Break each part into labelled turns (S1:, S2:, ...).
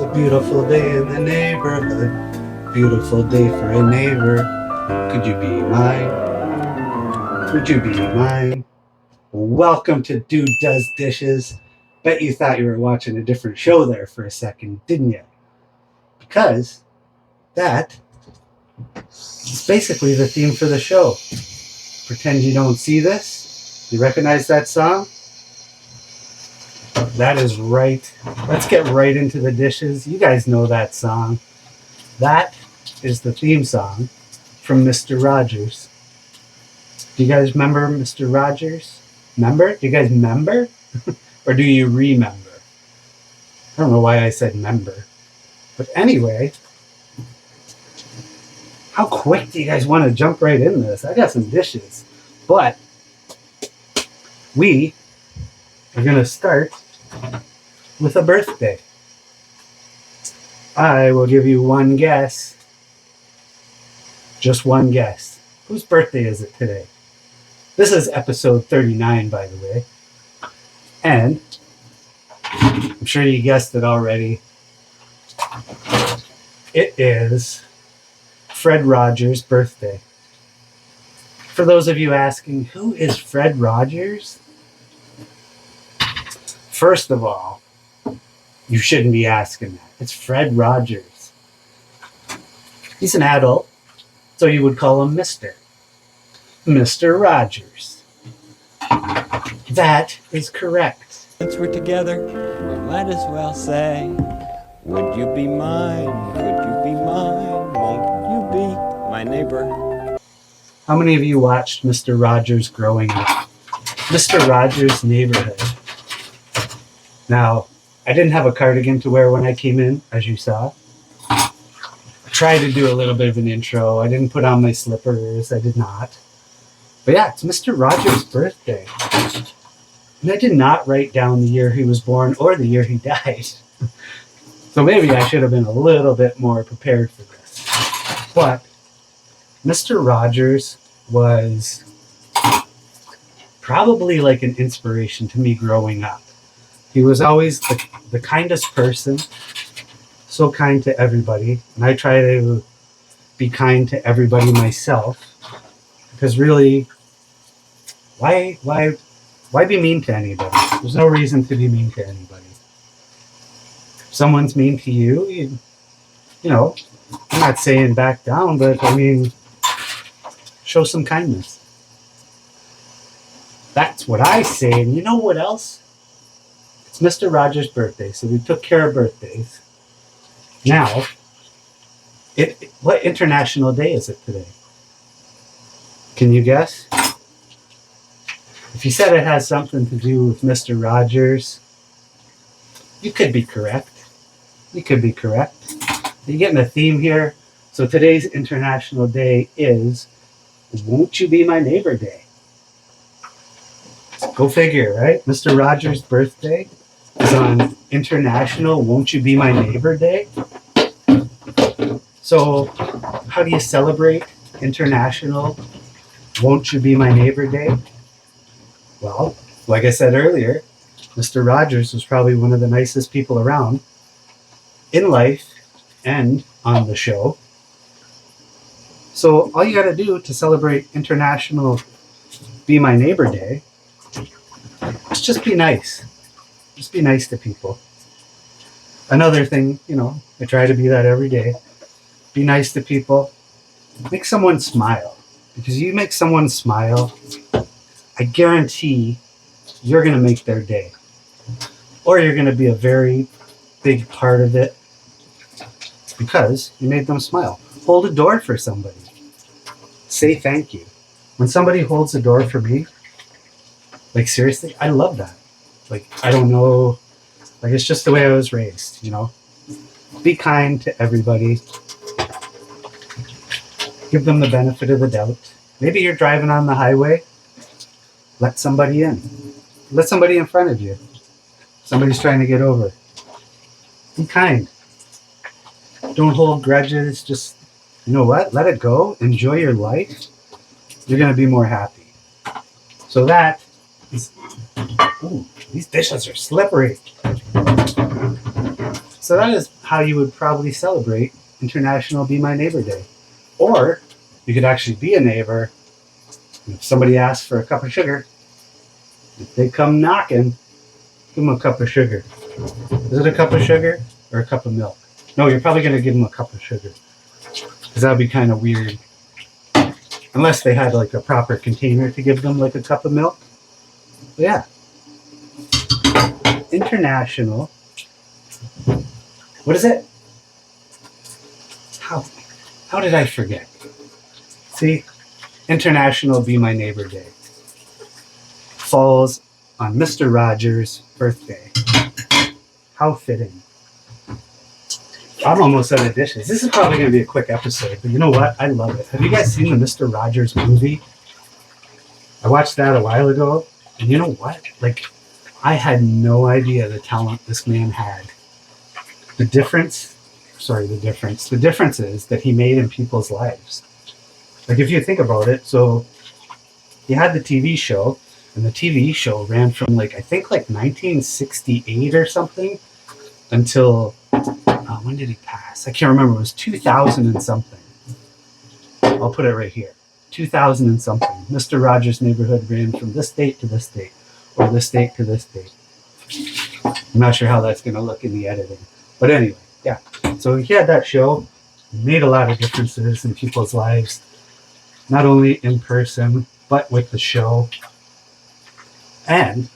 S1: a beautiful day in the neighborhood. Beautiful day for a neighbor. Could you be mine? Would you be mine? Welcome to Dude Does Dishes. Bet you thought you were watching a different show there for a second, didn't you? Because that is basically the theme for the show. Pretend you don't see this. You recognize that song? That is right. Let's get right into the dishes. You guys know that song. That is the theme song from Mr. Rogers. Do you guys remember Mr. Rogers? Remember? Do you guys remember? Or do you remember? I don't know why I said member. But anyway, how quick do you guys want to jump right in this? I got some dishes. But we are going to start with a birthday. I will give you one guess. Just one guess. Whose birthday is it today? This is episode 39, by the way. And I'm sure you guessed it already. It is Fred Rogers' birthday. For those of you asking, who is Fred Rogers? First of all, you shouldn't be asking that. It's Fred Rogers. He's an adult, so you would call him Mr. Mr. Rogers. That is correct.
S2: Since we're together, we might as well say, would you be mine? Could you be mine? Won't you be my neighbor?
S1: How many of you watched Mr. Rogers growing up? Mr. Rogers' Neighborhood. Now, I didn't have a cardigan to wear when I came in, as you saw. I tried to do a little bit of an intro. I didn't put on my slippers. I did not. But yeah, it's Mr. Rogers' birthday. And I did not write down the year he was born or the year he died. So maybe I should have been a little bit more prepared for this. But Mr. Rogers was probably like an inspiration to me growing up. He was always the kindest person, so kind to everybody. And I try to be kind to everybody myself. Because really, why be mean to anybody? There's no reason to be mean to anybody. If someone's mean to you, you know, I'm not saying back down, but I mean, show some kindness. That's what I say. And you know what else? It's Mr. Rogers' birthday, so we took care of birthdays. Now, what international day is it today? Can you guess? If you said it has something to do with Mr. Rogers, you could be correct. You could be correct. You're getting a theme here. So today's international day is Won't You Be My Neighbor Day. Go figure, right? Mr. Rogers' birthday is on International Won't You Be My Neighbor Day. So how do you celebrate International Won't You Be My Neighbor Day? Well, like I said earlier, Mr. Rogers was probably one of the nicest people around in life and on the show. So all you got to do to celebrate International Be My Neighbor Day is just be nice. Just be nice to people. Another thing, you know, I try to be that every day. Be nice to people. Make someone smile. Because you make someone smile, I guarantee you're going to make their day. Or you're going to be a very big part of it because you made them smile. Hold a door for somebody. Say thank you. When somebody holds the door for me, like seriously, I love that. Like, I don't know, like it's just the way I was raised, you know. Be kind to everybody. Give them the benefit of the doubt. Maybe you're driving on the highway. Let somebody in. Let somebody in front of you. Somebody's trying to get over. Be kind. Don't hold grudges. Just, you know what? Let it go. Enjoy your life. You're going to be more happy. So that is... Ooh, these dishes are slippery. So that is how you would probably celebrate International Be My Neighbor Day. Or you could actually be a neighbor. And if somebody asks for a cup of sugar, if they come knocking, give them a cup of sugar. Is it a cup of sugar or a cup of milk? No, you're probably going to give them a cup of sugar. Because that would be kind of weird. Unless they had like a proper container to give them like a cup of milk. But yeah. International. What is it? How did I forget? See? International Be My Neighbor Day. Falls on Mr. Rogers' birthday. How fitting. I'm almost out of dishes. This is probably going to be a quick episode, but you know what? I love it. Have you guys seen the Mr. Rogers movie? I watched that a while ago, and you know what? Like, I had no idea the talent this man had. The difference is that he made in people's lives. Like, if you think about it, so he had the TV show, and the TV show ran from like, I think like 1968 or something until, when did he pass? I can't remember. It was 2000 and something. I'll put it right here. 2000 and something. Mr. Rogers' Neighborhood ran from this date to this date, or this date to this date. I'm not sure how that's going to look in the editing. But anyway, yeah. So he had that show, made a lot of differences in people's lives, not only in person, but with the show. And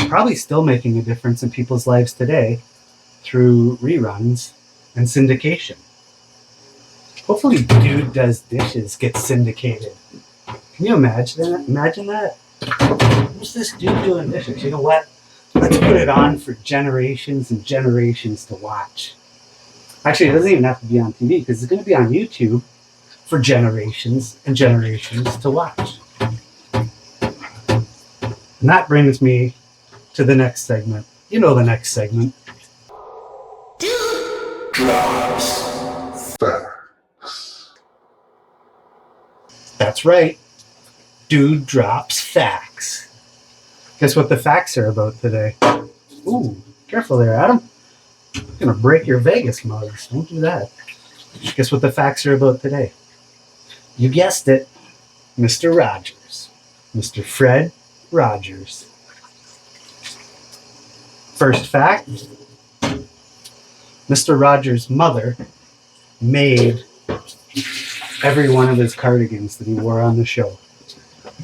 S1: probably still making a difference in people's lives today through reruns and syndication. Hopefully Dude Does Dishes gets syndicated. Can you imagine that? Who's this dude doing dishes? You know what? Let's put it on for generations and generations to watch. Actually, it doesn't even have to be on TV because it's going to be on YouTube for generations and generations to watch. And that brings me to the next segment. You know the next segment.
S3: Drops facts.
S1: That's right. Dude drops facts. Guess what the facts are about today? Ooh, careful there, Adam. I'm going to break your Vegas mugs. Don't do that. Guess what the facts are about today? You guessed it. Mr. Rogers. Mr. Fred Rogers. First fact. Mr. Rogers' mother made every one of his cardigans that he wore on the show.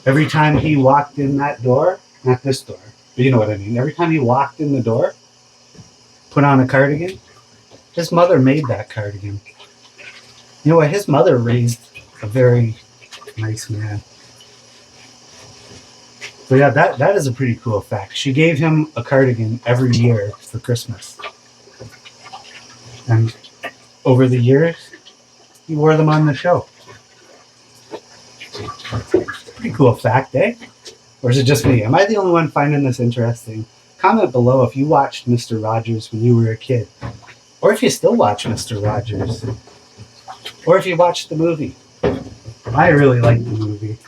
S1: Every time he walked in that door, not this door, but you know what I mean. Every time he walked in the door, put on a cardigan, his mother made that cardigan. You know what? His mother raised a very nice man. So yeah, that is a pretty cool fact. She gave him a cardigan every year for Christmas. And over the years, he wore them on the show. Pretty cool fact, eh? Or is it just me? Am I the only one finding this interesting? Comment below if you watched Mr. Rogers when you were a kid. Or if you still watch Mr. Rogers. Or if you watched the movie. I really liked the movie.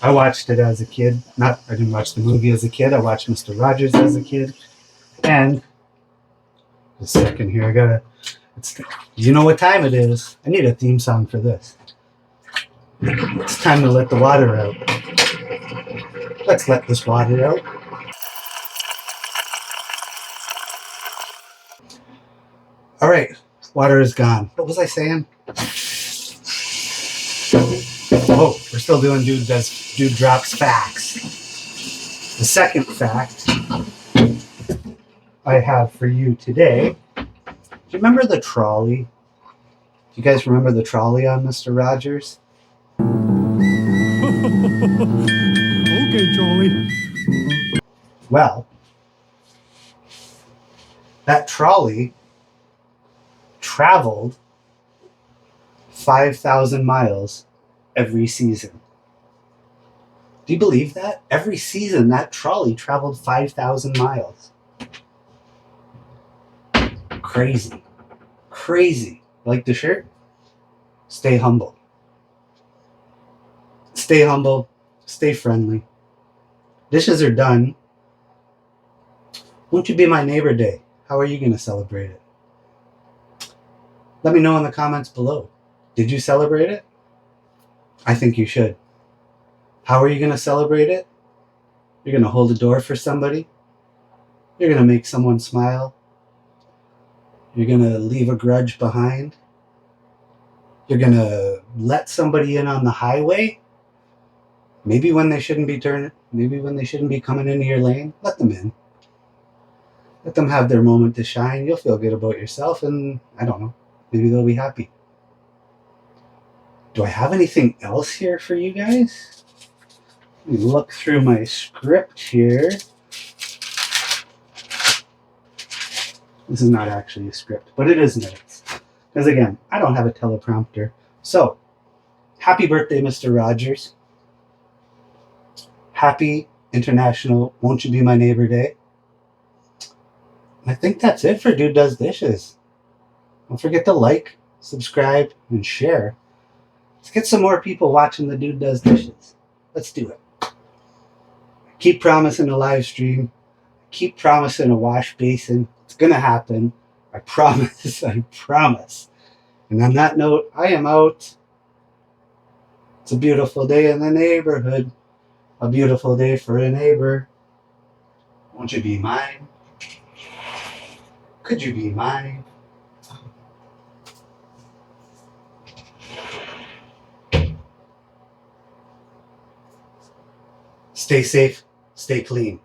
S1: I watched it as a kid. I didn't watch the movie as a kid. I watched Mr. Rogers as a kid. And a second here, you know what time it is. I need a theme song for this. It's time to let the water out. Let's let this water out. All right, water is gone. What was I saying? Oh, we're still doing Dude Drops Facts. The second fact I have for you today. Do you remember the trolley? Do you guys remember the trolley on Mr. Rogers?
S4: Okay, Charlie.
S1: Well, that trolley traveled 5,000 miles every season. Do you believe that? Every season, that trolley traveled 5,000 miles. Crazy. Crazy. Like the shirt? Stay humble. Stay humble. Stay friendly. Dishes are done. Won't you be my neighbor day? How are you going to celebrate it? Let me know in the comments below. Did you celebrate it? I think you should. How are you going to celebrate it? You're going to hold the door for somebody. You're going to make someone smile. You're going to leave a grudge behind. You're going to let somebody in on the highway. Maybe when they shouldn't be coming into your lane. Let them in. Let them have their moment to shine. You'll feel good about yourself, and I don't know, maybe they'll be happy. Do I have anything else here for you guys? Let me look through my script here. This is not actually a script, but it is notes. Because again, I don't have a teleprompter. So, happy birthday, Mr. Rogers. Happy International Won't You Be My Neighbor Day. I think that's it for Dude Does Dishes. Don't forget to like, subscribe, and share. Let's get some more people watching the Dude Does Dishes. Let's do it. Keep promising a live stream. Keep promising a wash basin. It's going to happen. I promise. I promise. And on that note, I am out. It's a beautiful day in the neighborhood. A beautiful day for a neighbor. Won't you be mine? Could you be mine? Stay safe, stay clean.